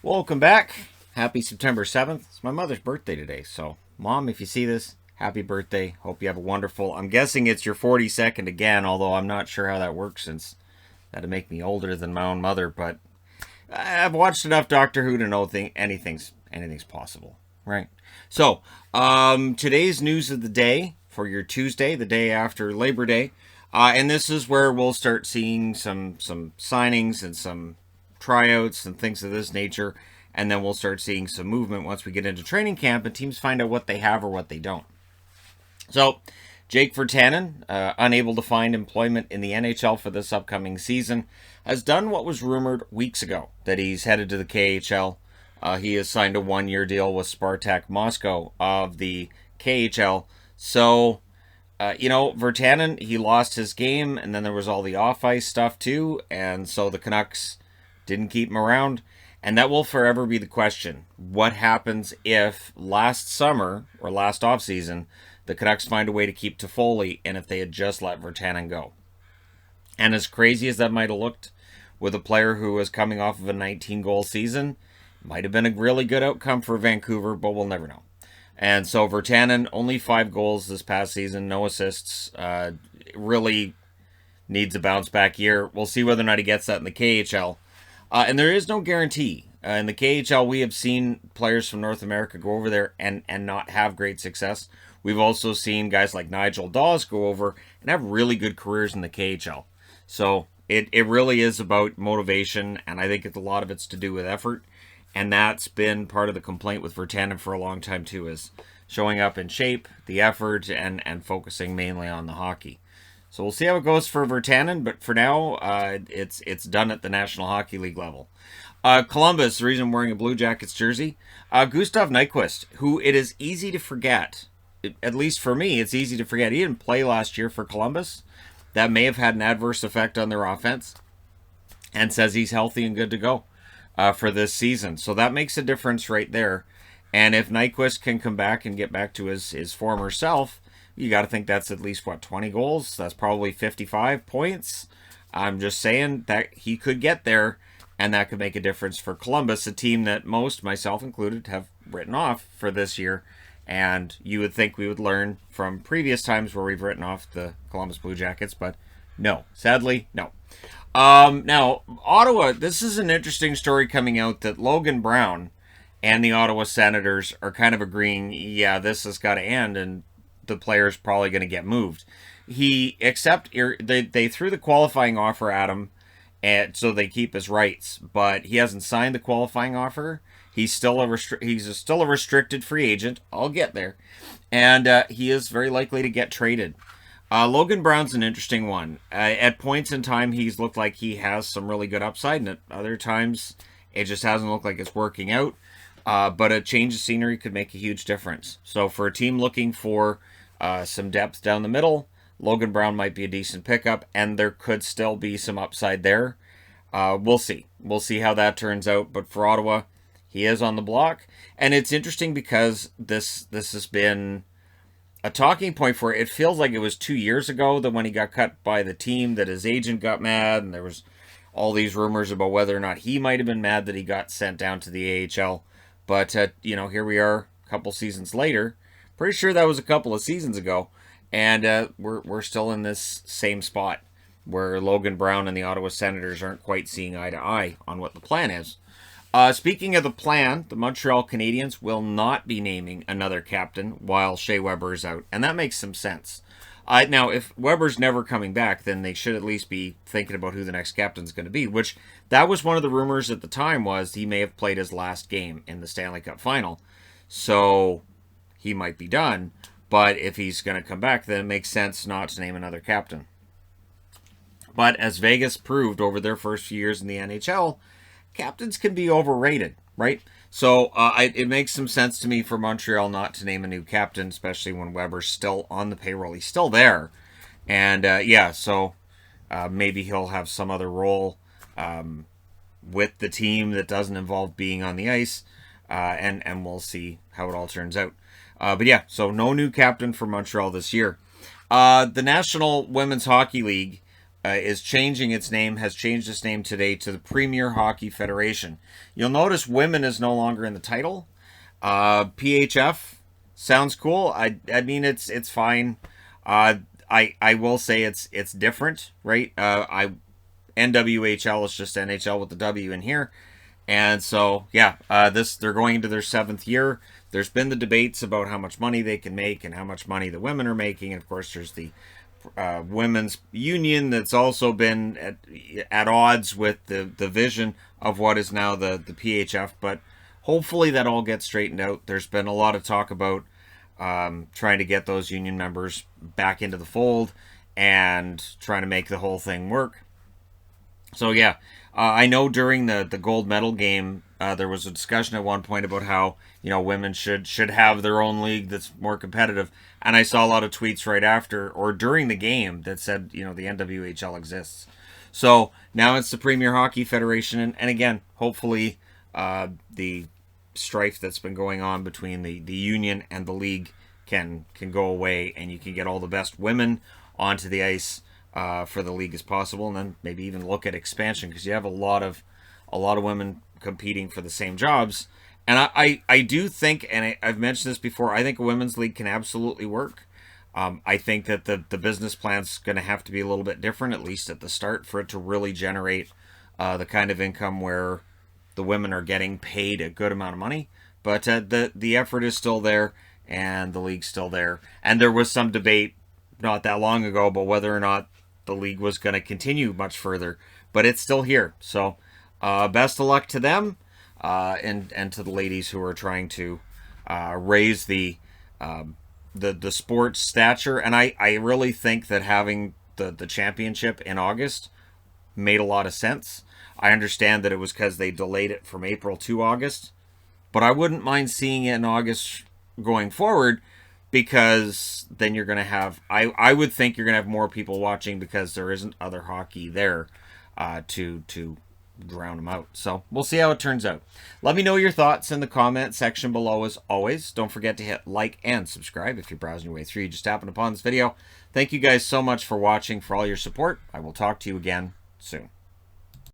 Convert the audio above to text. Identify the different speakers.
Speaker 1: Welcome back. Happy September 7th. It's my mother's birthday today. So, Mom, if you see this, happy birthday. Hope you have a wonderful. I'm guessing it's your 42nd again, although I'm not sure how that works since that'd make me older than my own mother. But I've watched enough Doctor Who to know anything's possible, right? So, today's news of the day for your Tuesday, the day after Labor Day. And this is where we'll start seeing some signings and some tryouts and things of this nature, and then we'll start seeing some movement once we get into training camp and teams find out what they have or what they don't. So, Jake Virtanen, unable to find employment in the NHL for this upcoming season, has done what was rumored weeks ago, that he's headed to the KHL. He has signed a one-year deal with Spartak Moscow of the KHL. So, Virtanen, he lost his game, and then there was all the off-ice stuff too, and so the Canucks didn't keep him around. And that will forever be the question. What happens if last summer, or last offseason, the Canucks find a way to keep Toffoli, and if they had just let Virtanen go? And as crazy as that might have looked, with a player who was coming off of a 19-goal season, might have been a really good outcome for Vancouver, but we'll never know. And so Virtanen, only 5 goals this past season, no assists. Really needs a bounce-back year. We'll see whether or not he gets that in the KHL. And there is no guarantee. In the KHL, we have seen players from North America go over there and not have great success. We've also seen guys like Nigel Dawes go over and have really good careers in the KHL. So it really is about motivation, and I think a lot of it's to do with effort. And that's been part of the complaint with Virtanen for a long time too, is showing up in shape, the effort, and focusing mainly on the hockey. So we'll see how it goes for Virtanen, but for now, it's done at the National Hockey League level. Columbus, the reason I'm wearing a Blue Jackets jersey, Gustav Nyquist, who it is easy to forget, at least for me, it's easy to forget. He didn't play last year for Columbus. That may have had an adverse effect on their offense, and says he's healthy and good to go for this season. So that makes a difference right there. And if Nyquist can come back and get back to his former self, you got to think that's at least, 20 goals? That's probably 55 points. I'm just saying that he could get there, and that could make a difference for Columbus, a team that most, myself included, have written off for this year. And you would think we would learn from previous times where we've written off the Columbus Blue Jackets, but no. Sadly, no. Now, Ottawa, this is an interesting story coming out that Logan Brown and the Ottawa Senators are kind of agreeing, yeah, this has got to end, and the player's probably going to get moved. They threw the qualifying offer at him, and so they keep his rights, but he hasn't signed the qualifying offer. He's still a restricted free agent. I'll get there, and he is very likely to get traded. Logan Brown's an interesting one. At points in time, he's looked like he has some really good upside, and at other times, it just hasn't looked like it's working out. But a change of scenery could make a huge difference. So for a team looking for some depth down the middle, Logan Brown might be a decent pickup, and there could still be some upside there. We'll see. We'll see how that turns out. But for Ottawa, he is on the block. And it's interesting because this has been a talking point for it. It feels like it was 2 years ago that when he got cut by the team that his agent got mad, and there was all these rumors about whether or not he might have been mad that he got sent down to the AHL. But, here we are a couple seasons later. Pretty sure that was a couple of seasons ago. And we're still in this same spot where Logan Brown and the Ottawa Senators aren't quite seeing eye to eye on what the plan is. Speaking of the plan, the Montreal Canadiens will not be naming another captain while Shea Weber is out. And that makes some sense. Now, if Weber's never coming back, then they should at least be thinking about who the next captain's going to be, which that was one of the rumors at the time, was he may have played his last game in the Stanley Cup final. So he might be done. But if he's going to come back, then it makes sense not to name another captain. But as Vegas proved over their first few years in the NHL, captains can be overrated, right? So it makes some sense to me for Montreal not to name a new captain, especially when Weber's still on the payroll. He's still there. And so maybe he'll have some other role with the team that doesn't involve being on the ice. And we'll see how it all turns out. So no new captain for Montreal this year. The National Women's Hockey League is changing its name, has changed its name today to the Premier Hockey Federation. You'll notice women is no longer in the title. PHF sounds cool. I mean it's fine. I will say it's different, right? NWHL is just NHL with the W in here. And so, yeah, they're going into their 7th year. There's been the debates about how much money they can make and how much money the women are making. And of course, there's the women's union that's also been at odds with the vision of what is now the PHF. But hopefully that all gets straightened out. There's been a lot of talk about trying to get those union members back into the fold and trying to make the whole thing work. So yeah, I know during the gold medal game, there was a discussion at one point about how women should have their own league that's more competitive, and I saw a lot of tweets right after or during the game that said the NWHL exists. So now it's the Premier Hockey Federation, and again, hopefully, the strife that's been going on between the union and the league can go away, and you can get all the best women onto the ice for the league as possible, and then maybe even look at expansion because you have a lot of women competing for the same jobs. And I do think, and I've mentioned this before, I think a women's league can absolutely work. I think that the business plan's going to have to be a little bit different, at least at the start, for it to really generate the kind of income where the women are getting paid a good amount of money. But the effort is still there, and the league's still there. And there was some debate not that long ago about whether or not the league was going to continue much further, but it's still here. So best of luck to them and to the ladies who are trying to raise the sports stature. And I really think that having the championship in August made a lot of sense. I understand that it was because they delayed it from April to August, but I wouldn't mind seeing it in August going forward, because then you're going to have, I would think you're going to have more people watching because there isn't other hockey there to drown them out. So we'll see how it turns out. Let me know your thoughts in the comment section below as always. Don't forget to hit like and subscribe if you're browsing your way through. You just happened upon this video. Thank you guys so much for watching, for all your support. I will talk to you again soon.